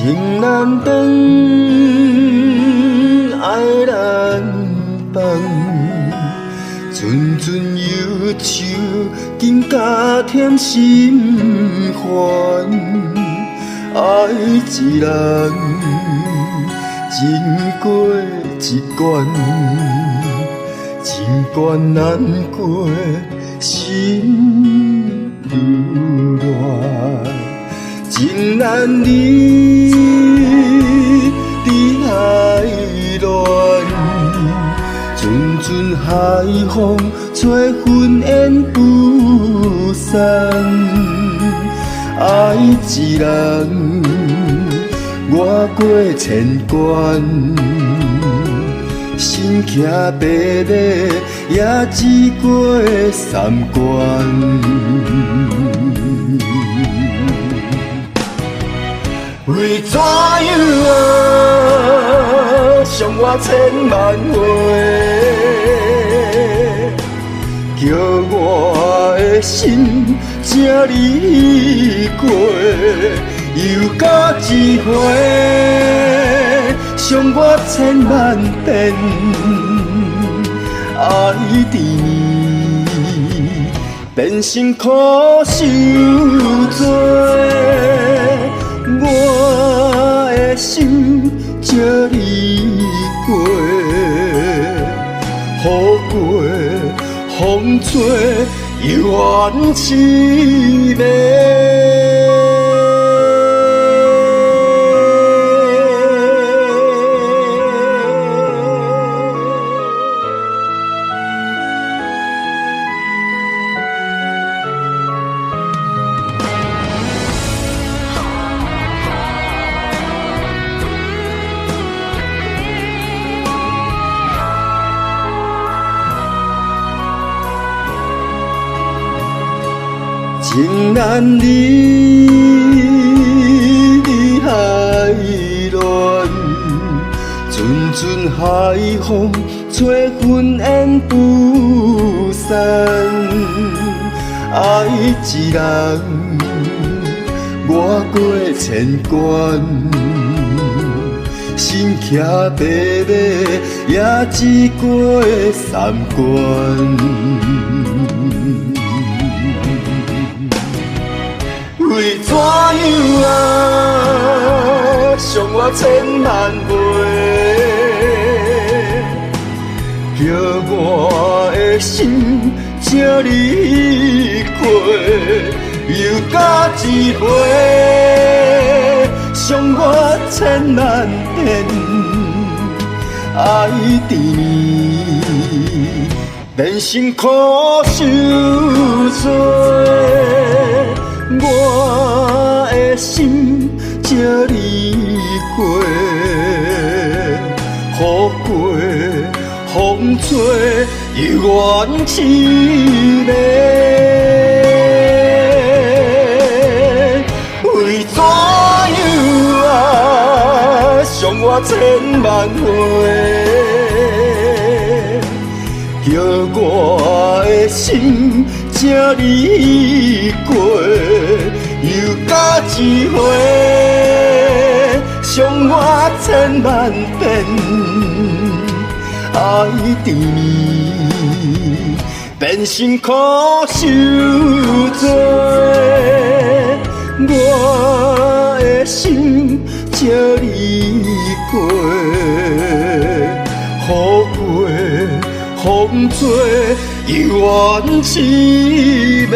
情难断，爱难放，阵阵忧愁，更加添心烦。爱一人，情过一关，情关难过，心如乱。情难离，离海乱，阵阵海风吹云烟不散。爱一人，我过千关，心骑白马，也只过三关。为怎样伤我千万回，叫我的心这离过，又甲一回，伤我千万遍，爱你变成苦受罪。我的心这离过，雨过风吹，怨凄美。情难离，离海乱，阵阵海风吹云烟不散。爱一人，我过千关，心骑白马，也只过三关。为怎样伤我千万回，叫我的心这离过，又甲一回，伤我千万遍，爱你变成苦受罪。我的心这离过，雨过风吹，怨凄美。为怎样伤我千万回，叫我的心这离过，又甲一回，伤我千万遍，爱你变成苦受罪。我的心这离过，雨过风吹，怨凄美。